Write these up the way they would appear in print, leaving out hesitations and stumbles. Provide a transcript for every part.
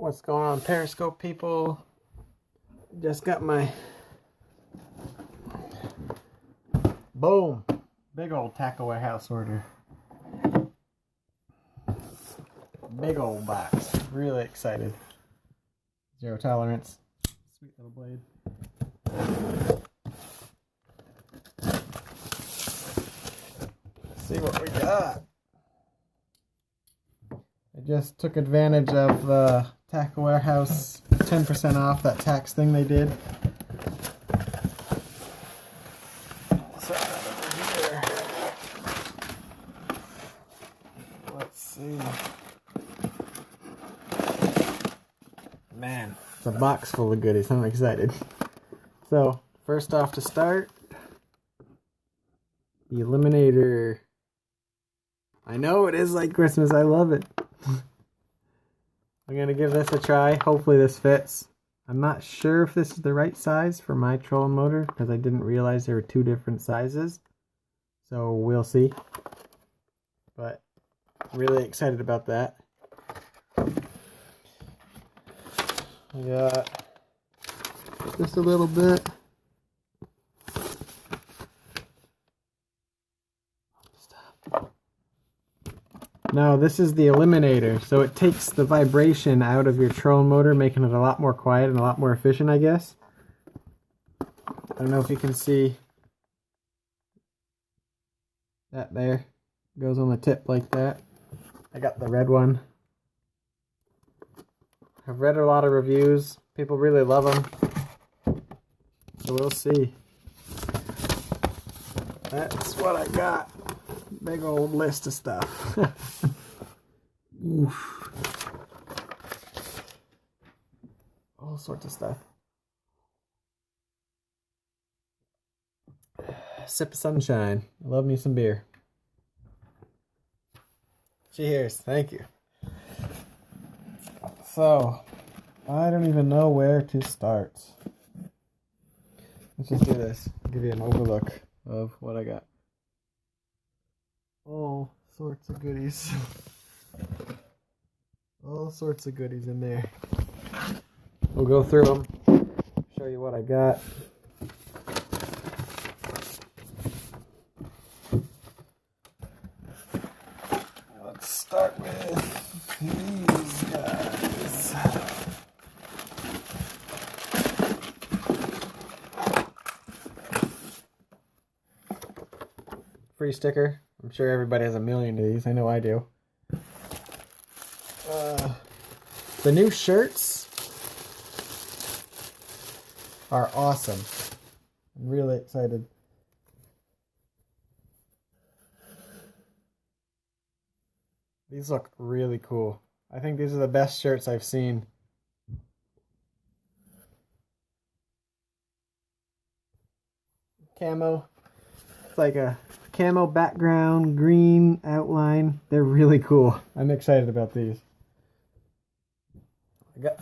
What's going on, Periscope people? Just got my boom, big old tackle warehouse order. Big old box. Really excited. 0 tolerance. Sweet little blade. Let's see what we got. I just took advantage of the Tackle Warehouse 10% off, that tax thing they did. So over here. Let's see. Man, it's a box full of goodies. I'm excited. So, first off to start, the Eliminator. I know it is like Christmas. I love it. I'm going to give this a try. Hopefully this fits. I'm not sure if this is the right size for my trolling motor because I didn't realize there were 2 different sizes. So we'll see. But really excited about that. I got just a little bit. Now this is the Eliminator, so it takes the vibration out of your trolling motor, making it a lot more quiet and a lot more efficient, I guess. I don't know if you can see that there. It goes on the tip like that. I got the red one. I've read a lot of reviews. People really love them. So we'll see. That's what I got. Big old list of stuff. Oof. All sorts of stuff. Sip of sunshine. I love me some beer. Cheers. Thank you. So, I don't even know where to start. Let's just do this. I'll give you an overlook of what I got. All sorts of goodies. All sorts of goodies in there. We'll go through them. Show you what I got. Let's start with these guys. Free sticker. I'm sure everybody has a million of these. I know I do. The new shirts are awesome. I'm really excited. These look really cool. I think these are the best shirts I've seen. Camo. It's like a camo background, green outline. They're really cool. I'm excited about these.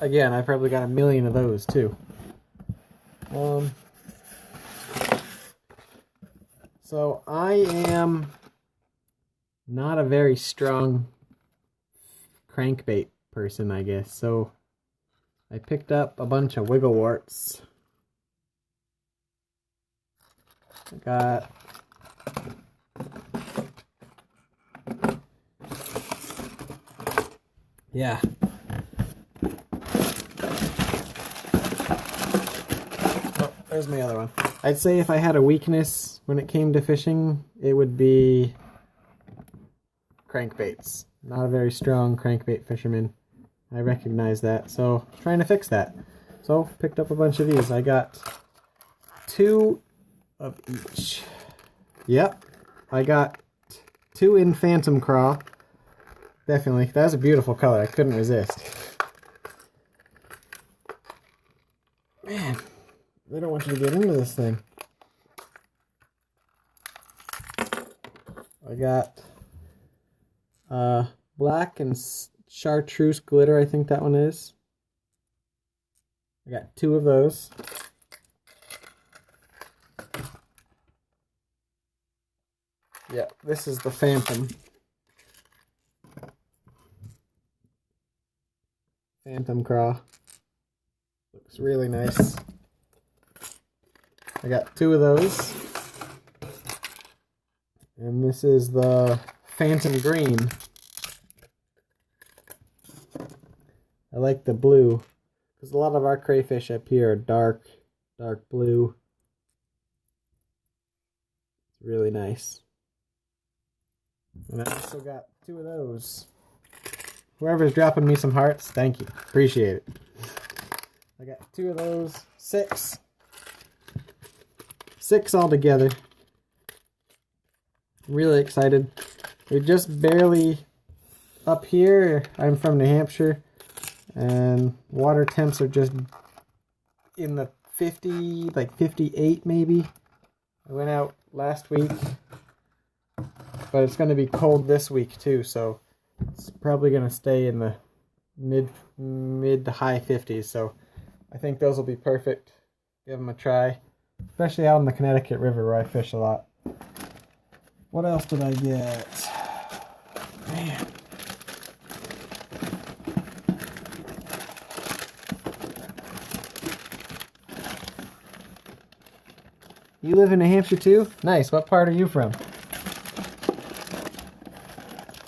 Again, I probably got a million of those too. So I am not a very strong crankbait person, I guess. So I picked up a bunch of wiggle warts. I got yeah. Oh, there's my other one. I'd say if I had a weakness when it came to fishing, it would be crankbaits. Not a very strong crankbait fisherman. I recognize that, so trying to fix that. So picked up a bunch of these. I got 2 of each. Yep, I got 2 in Phantom Craw. Definitely. That was a beautiful color. I couldn't resist. Man, they don't want you to get into this thing. I got black and chartreuse glitter, I think that one is. I got 2 of those. Yeah, this is the Phantom Phantom craw. Looks really nice. I got 2 of those. And this is the Phantom green. I like the blue, because a lot of our crayfish up here are dark blue. It's really nice. And I also got 2 of those. Whoever's dropping me some hearts, thank you. Appreciate it. I got 2 of those. 6. 6 altogether. Really excited. We're just barely up here. I'm from New Hampshire, and water temps are just in the 50, like 58 maybe. I went out last week, but it's going to be cold this week too, so it's probably going to stay in the mid to high 50s. So I think those will be perfect. Give them a try, especially out in the Connecticut River where I fish a lot. What else did I get? Man. You live in New Hampshire too? Nice. What part are you from?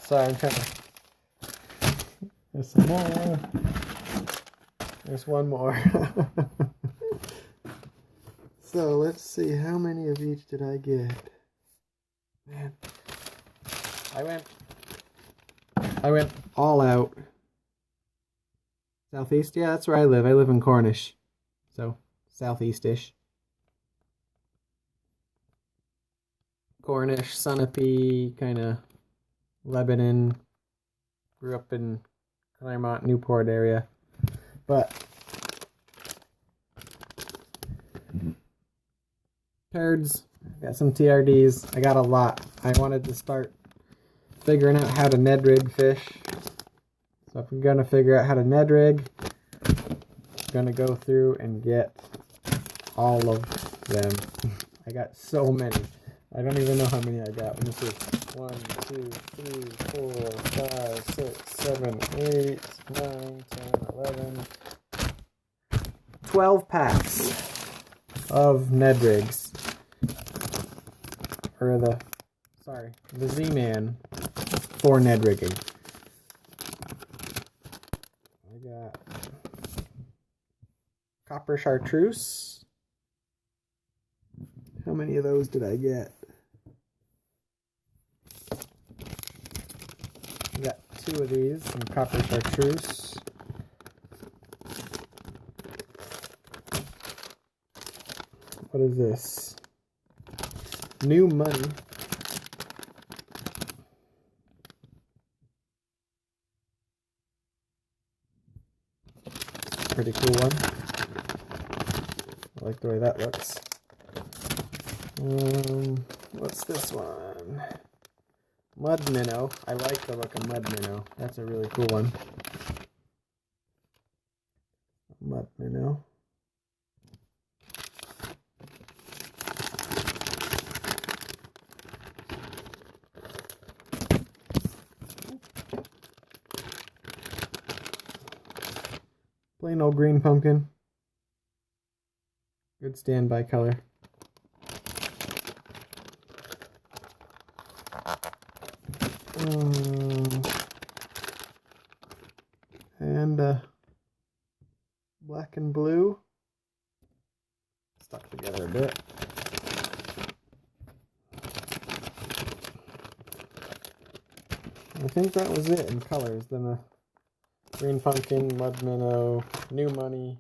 Sorry, I'm trying to... There's some more. There's one more. So let's see, how many of each did I get? Man, I went all out. Southeast? Yeah, that's where I live. I live in Cornish, so southeast-ish. Cornish, Sunapee, kind of Lebanon. Grew up in Claremont, Newport area, but turds. Got some TRDs. I got a lot. I wanted to start figuring out how to Ned rig fish. So if I'm going to figure out how to Ned rig, I'm going to go through and get all of them. I got so many. I don't even know how many I got. Let me see. 1, 2, 3, 4, 5, 6, 7, 8, 9, 10, 11, 12 packs of Ned rigs. Or the Z-Man for Ned rigging. I got copper chartreuse. How many of those did I get? I got 2 of these, some copper chartreuse. What is this? New money. Pretty cool one. I like the way that looks. What's this one? Mud minnow. I like the look of mud minnow. That's a really cool one. Mud minnow. Plain old green pumpkin. Good standby color. And black and blue. Stuck together a bit. I think that was it in colors. Then a green pumpkin, mud minnow, new money.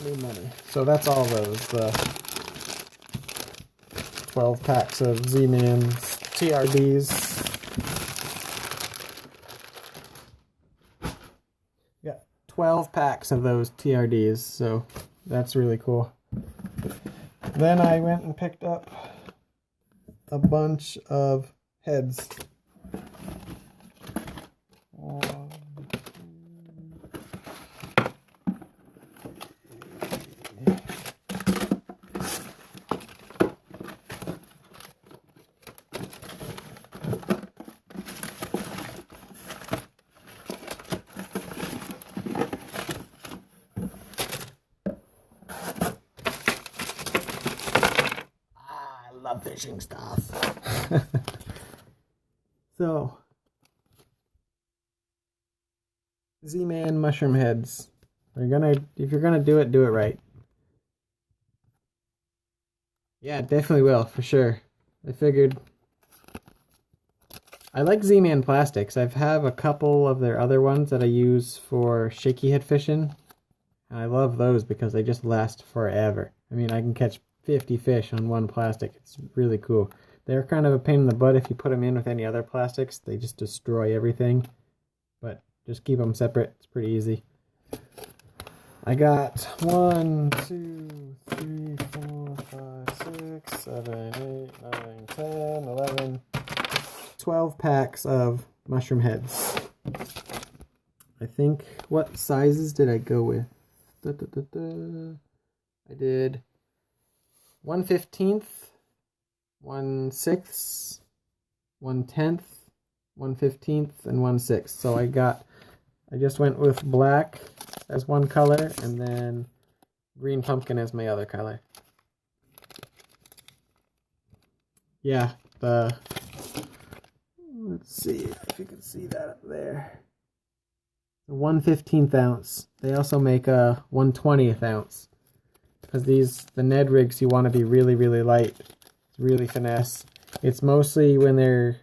New money. So that's all those. 12 packs of Z-Man TRDs. Got 12 packs of those TRDs, so that's really cool. Then I went and picked up a bunch of heads. love fishing stuff. So, Z-Man mushroom heads. If you're gonna do it right. Yeah, definitely will, for sure. I figured. I like Z-Man plastics. I have a couple of their other ones that I use for shaky head fishing. And I love those because they just last forever. I mean, I can catch 50 fish on one plastic. It's really cool. They're kind of a pain in the butt if you put them in with any other plastics. They just destroy everything. But just keep them separate. It's pretty easy. I got 1, 2, 3, 4, 5, 6, 7, 8, 9, 10, 11, 12 packs of mushroom heads. I think, what sizes did I go with? I did 1/15, 1/6, 1/10, 1/15, and 1/6. So I just went with black as one color and then green pumpkin as my other color. Yeah, let's see if you can see that up there. 1/15 ounce. They also make a 1/20 ounce. Because the Ned rigs, you want to be really, really light. It's really finesse. It's mostly when they're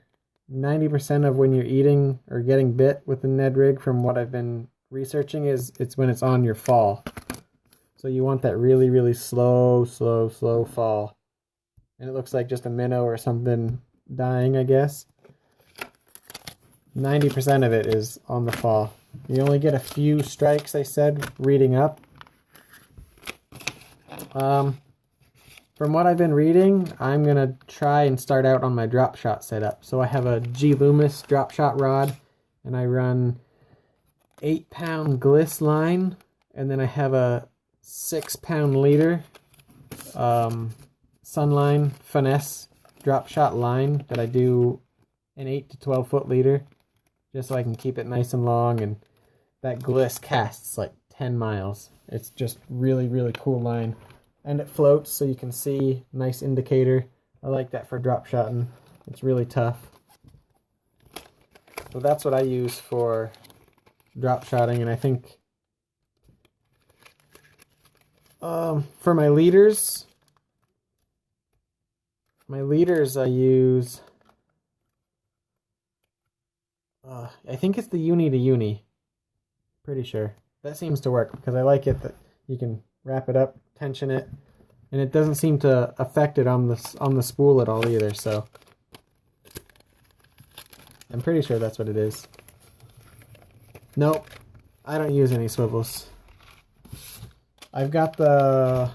90% of when you're eating or getting bit with the Ned rig, from what I've been researching, it's when it's on your fall. So you want that really, really slow fall. And it looks like just a minnow or something dying, I guess. 90% of it is on the fall. You only get a few strikes, they said, reading up. From what I've been reading, I'm going to try and start out on my drop shot setup. So I have a G Loomis drop shot rod, and I run 8-pound gliss line, and then I have a 6-pound leader Sunline finesse drop shot line that I do an 8 to 12 foot leader, just so I can keep it nice and long, and that gliss casts like 10 miles. It's just really, really cool line. And it floats so you can see, nice indicator. I like that for drop shotting. It's really tough. So that's what I use for drop shotting, and I think for my leaders I use I think it's the uni to uni. Pretty sure. That seems to work because I like it that you can wrap it up, tension it, and it doesn't seem to affect it on the spool at all either, so I'm pretty sure that's what it is. Nope, I don't use any swivels. I've got the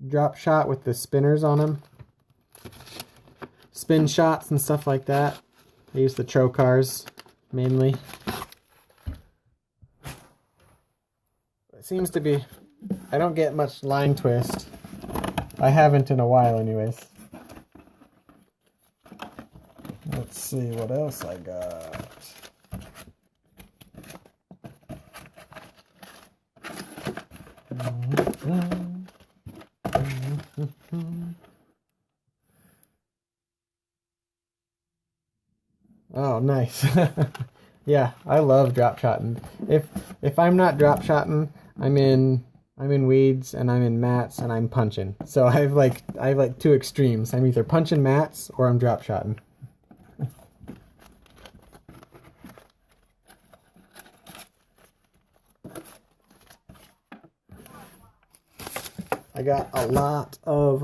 drop shot with the spinners on them, spin shots and stuff like that. I use the Trocars mainly. It seems to be, I don't get much line twist. I haven't in a while anyways. Let's see what else I got. Oh, nice. Yeah, I love drop shotting. If I'm not drop shotting, I'm in weeds and I'm in mats and I'm punching. So I have like two extremes. I'm either punching mats or I'm drop shotting. I got a lot of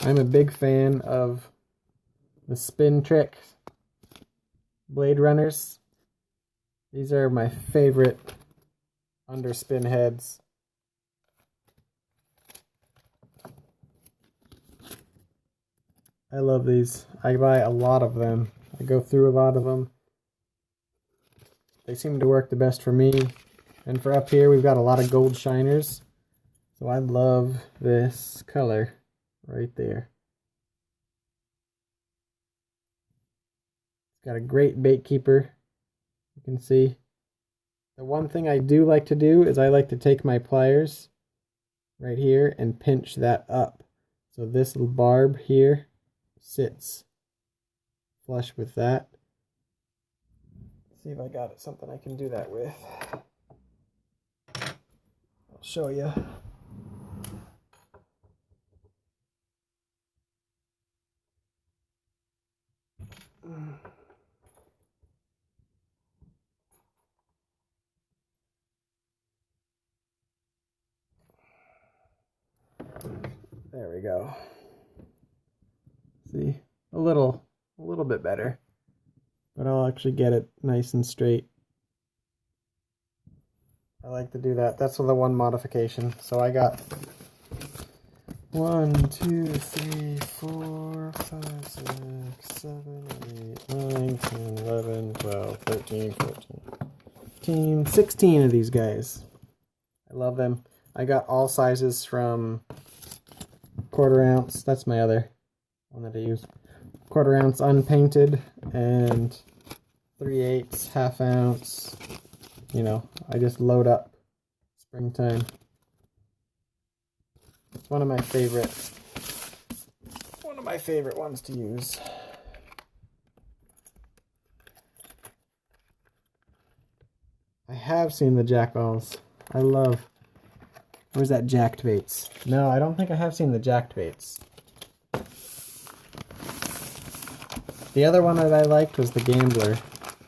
I'm a big fan of the Spin Trick Blade Runners. These are my favorite underspin heads. I love these. I buy a lot of them. I go through a lot of them. They seem to work the best for me. And for up here, we've got a lot of gold shiners. So I love this color right there. It's got a great bait keeper. You can see. The one thing I do like to do is I like to take my pliers right here and pinch that up. So this little barb here sits flush with that. Let's see if I got it, something I can do that with. I'll show you. There we go. See, a little bit better, but I'll actually get it nice and straight. I like to do that. That's the one modification. So I got 1, 2, 3, 4, 5, 6, 7, 8, 9, 10, 11, 12, 13, 14, 15, 16 of these guys. I love them. I got all sizes from 1/4 ounce. That's my other one that I use. 1/4 ounce unpainted and 3/8 1/2 ounce. You know, I just load up springtime. It's one of my favorite ones to use. I have seen the jackballs. I love. Where's that jacked baits? No, I don't think I have seen the jacked baits. The other one that I liked was the gambler.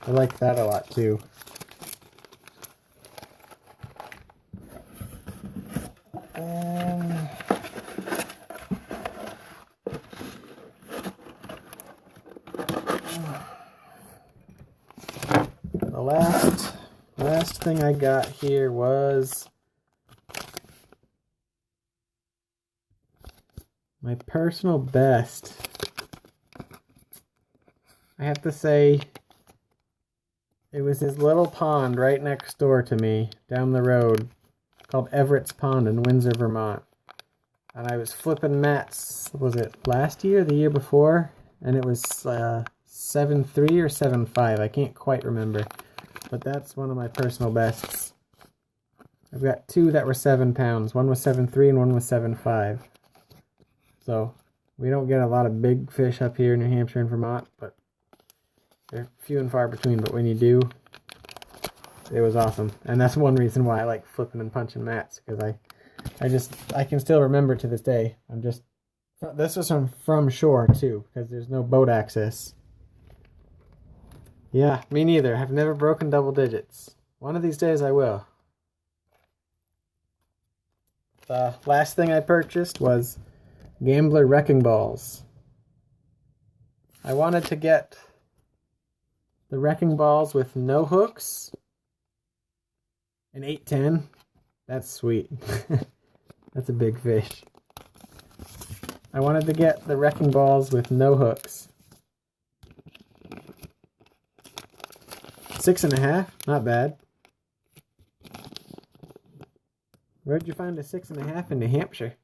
I liked that a lot too. The last thing I got here was my personal best. I have to say, it was this little pond right next door to me, down the road, called Everett's Pond in Windsor, Vermont. And I was flipping mats, was it last year or the year before? And it was 7.3 or 7.5, I can't quite remember. But that's one of my personal bests. I've got two that were 7 pounds. One was 7.3 and one was 7.5. So, we don't get a lot of big fish up here in New Hampshire and Vermont, but they're few and far between. But when you do, it was awesome. And that's one reason why I like flipping and punching mats, because I can still remember to this day. This was from shore too, because there's no boat access. Yeah, me neither. I've never broken double digits. One of these days I will. The last thing I purchased was Gambler wrecking balls. I wanted to get the wrecking balls with no hooks. An 810. That's sweet. That's a big fish. I wanted to get the wrecking balls with no hooks. 6.5, not bad. Where'd you find a 6.5 in New Hampshire?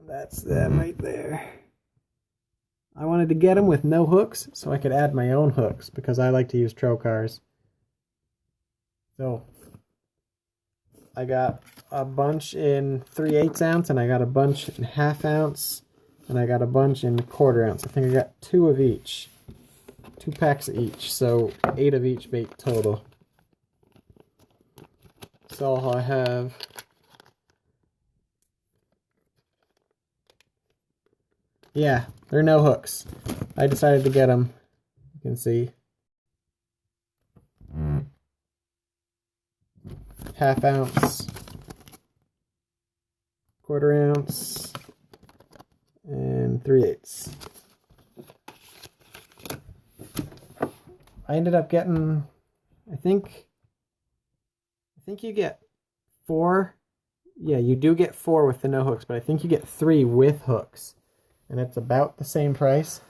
That's them right there. I wanted to get them with no hooks so I could add my own hooks, because I like to use trocars. So I got a bunch in 3/8 ounce, and I got a bunch in 1/2 ounce, and I got a bunch in 1/4 ounce. I think I got 2 of each. 2 packs of each, so 8 of each bait total. That's all I have. Yeah, they're no hooks. I decided to get them. You can see. 1/2 ounce, 1/4 ounce, and 3/8. I ended up getting, I think you get 4. Yeah, you do get 4 with the no hooks, but I think you get 3 with hooks. And it's about the same price.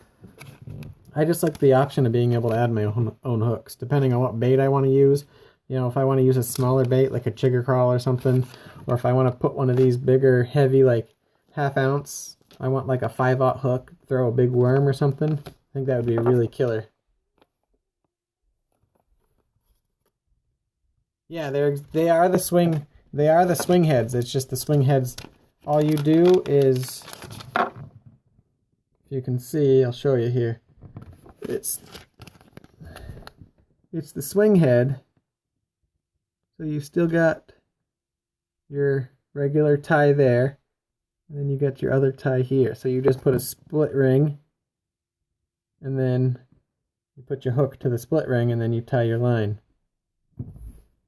I just like the option of being able to add my own hooks, depending on what bait I want to use. You know, if I want to use a smaller bait, like a chigger crawl or something, or if I want to put one of these bigger, heavy, like 1/2 ounce, I want like a 5/0 hook, throw a big worm or something. I think that would be really killer. Yeah, they are the swing. They are the swing heads. It's just the swing heads. All you do is, if you can see, I'll show you here. It's the swing head. So you still got your regular tie there. And then you got your other tie here. So you just put a split ring. And then you put your hook to the split ring and then you tie your line.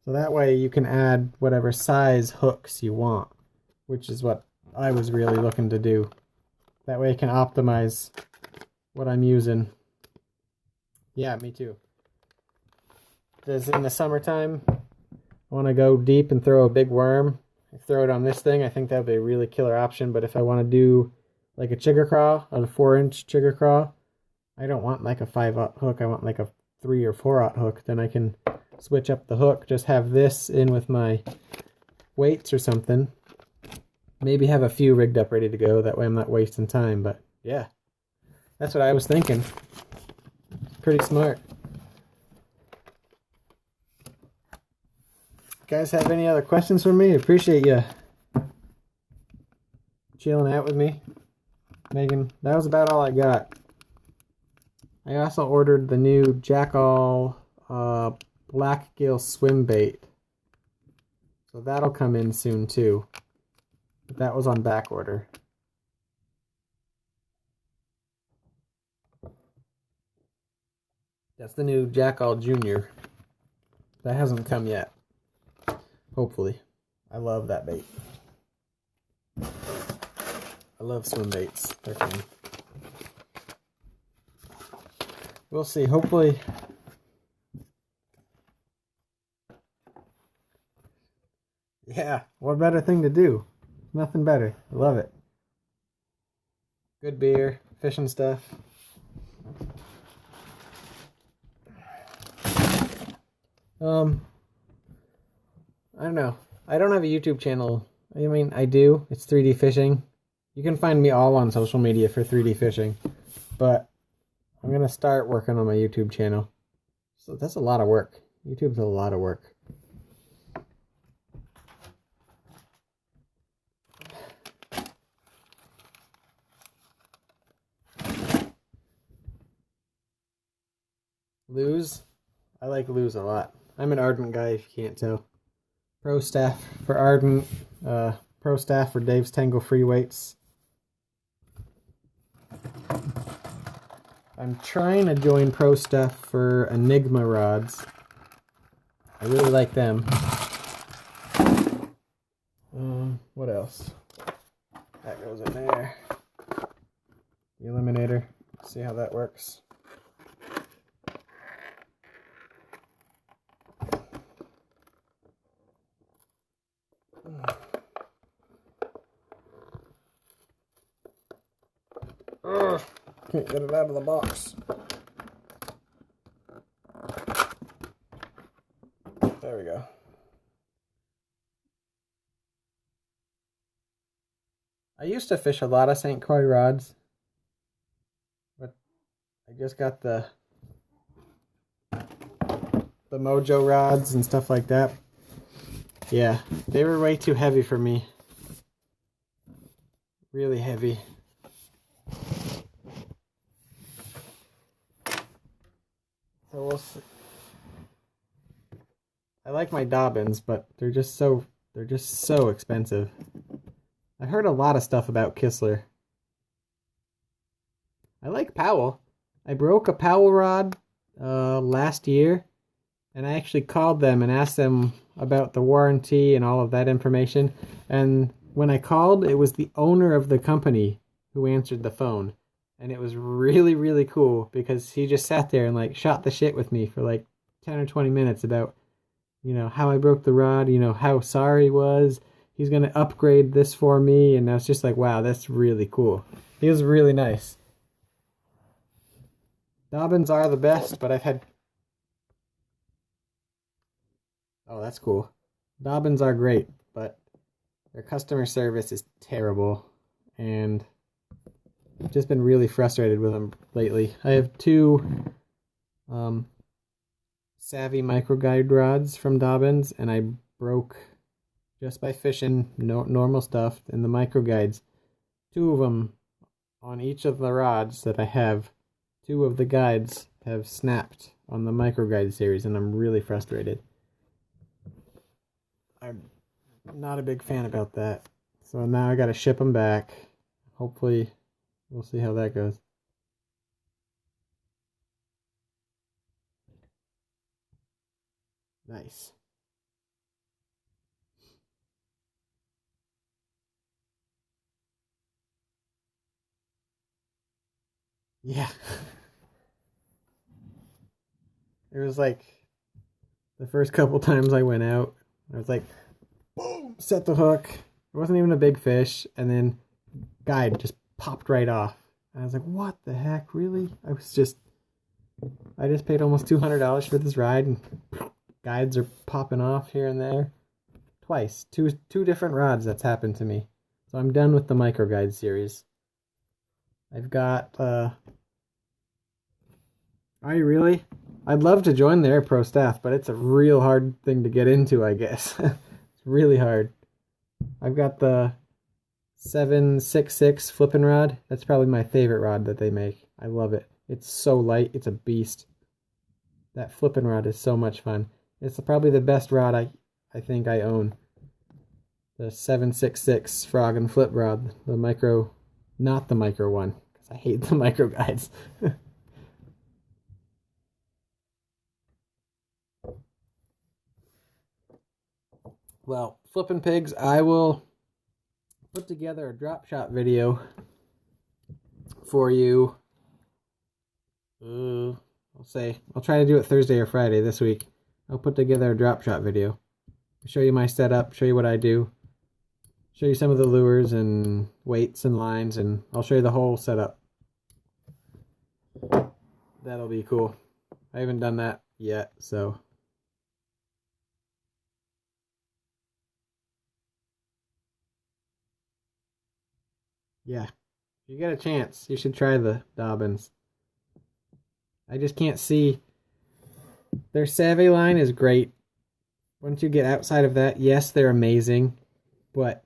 So that way you can add whatever size hooks you want, which is what I was really looking to do. That way I can optimize what I'm using. Yeah, me too. Because in the summertime, I want to go deep and throw a big worm. I throw it on this thing. I think that would be a really killer option. But if I want to do like a chigger crawl, a 4-inch chigger crawl, I don't want like a 5/0 hook. I want like a 3 or 4/0 hook. Then I can switch up the hook. Just have this in with my weights or something. Maybe have a few rigged up ready to go. That way I'm not wasting time. But yeah, that's what I was thinking. Pretty smart. Guys have any other questions for me? I appreciate you chilling out with me. Megan, that was about all I got. I also ordered the new Jackall black gill swim bait. So that'll come in soon too. But that was on back order. That's the new Jackall Junior. That hasn't come yet. Hopefully. I love that bait. I love swim baits. They're fun. We'll see. Hopefully. Yeah, what better thing to do? Nothing better. I love it. Good beer, fishing stuff. I don't know. I don't have a YouTube channel. I mean, I do. It's 3D fishing. You can find me all on social media for 3D fishing. But I'm going to start working on my YouTube channel. So that's a lot of work. YouTube's a lot of work. Lose? I like Lose a lot. I'm an Ardent guy if you can't tell. Pro Staff for Ardent, Pro Staff for Dave's Tango Free Weights. I'm trying to join Pro Staff for Enigma rods. I really like them. What else? That goes in there. The Eliminator. See how that works. Can't get it out of the box. There we go. I used to fish a lot of St. Croix rods, but I just got the Mojo rods and stuff like that. Yeah, they were way too heavy for me. Really heavy. So we'll see. I like my Dobbins, but they're just so expensive. I heard a lot of stuff about Kistler. I like Powell. I broke a Powell rod last year, and I actually called them and asked them about the warranty and all of that information. And when I called, it was the owner of the company who answered the phone. And it was really, really cool because he just sat there and like shot the shit with me for like 10 or 20 minutes about, you know, how I broke the rod, you know, how sorry he was. He's going to upgrade this for me. And I was just like, wow, that's really cool. He was really nice. Dobbins are the best, but I've had... Oh, that's cool. Dobbins are great, but their customer service is terrible. And I've just been really frustrated with them lately. I have two Savvy micro guide rods from Dobbins, and I broke just by fishing normal stuff in the micro guides. 2 of them on each of the rods that I have. 2 of the guides have snapped on the micro guide series, and I'm really frustrated. I'm not a big fan about that. So now I gotta ship them back. Hopefully, we'll see how that goes. Nice. Yeah. It was like the first couple times I went out, I was like, boom, set the hook. It wasn't even a big fish, and then guide just popped right off. And I was like, what the heck, really? I just paid almost $200 for this ride, and guides are popping off here and there. Twice. Two different rods that's happened to me. So I'm done with the micro guide series. I've got are you really? I'd love to join the Air Pro staff, but it's a real hard thing to get into, I guess. It's really hard. I've got the 766 flipping rod. That's probably my favorite rod that they make. I love it. It's so light. It's a beast. That flipping rod is so much fun. It's probably the best rod I think I own. The 766 frog and flip rod. The micro, not the micro one, because I hate the micro guides. Well, flipping pigs, I will put together a drop shot video for you. I'll try to do it Thursday or Friday this week. I'll put together a drop shot video. Show you my setup, show you what I do. Show you some of the lures and weights and lines, and I'll show you the whole setup. That'll be cool. I haven't done that yet, so. Yeah, if you get a chance, you should try the Dobbins. I just can't see. Their Savvy line is great. Once you get outside of that, yes, they're amazing, but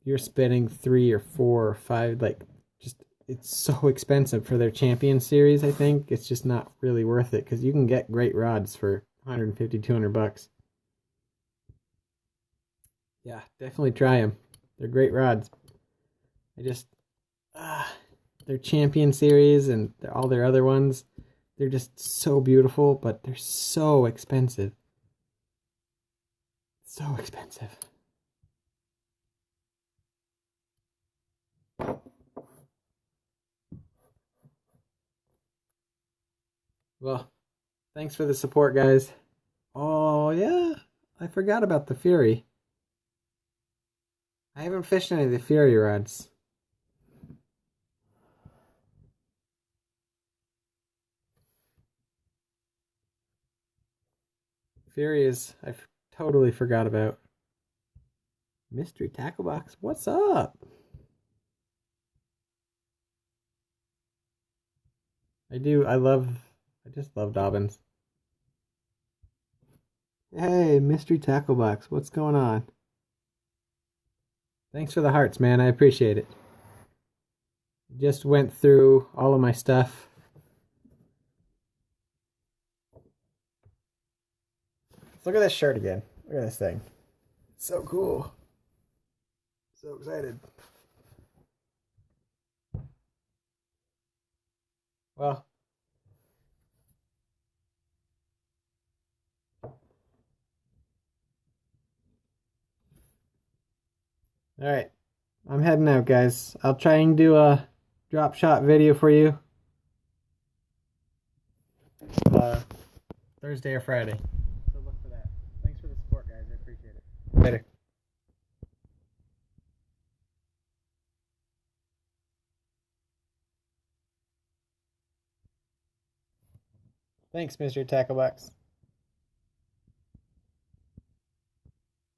you're spending 3 or 4 or 5, like, just, it's so expensive for their Champion series, I think. It's just not really worth it, because you can get great rods for $150, $200. Yeah, definitely try them. They're great rods. I just, their Champion series and all their other ones, they're just so beautiful, but they're so expensive. So expensive. Well, thanks for the support, guys. Oh, yeah, I forgot about the Fury. I haven't fished any of the Fury rods. Fury is, I totally forgot about. Mystery Tackle Box, what's up? I just love Dobbins. Hey, Mystery Tackle Box, what's going on? Thanks for the hearts, man, I appreciate it. Just went through all of my stuff. Look at this shirt again. Look at this thing. So cool. So excited. Well, alright. I'm heading out, guys. I'll try and do a drop shot video for you Thursday or Friday. So look for that. Thanks for the support, guys. I appreciate it. Later. Thanks, Mr. Tacklebox.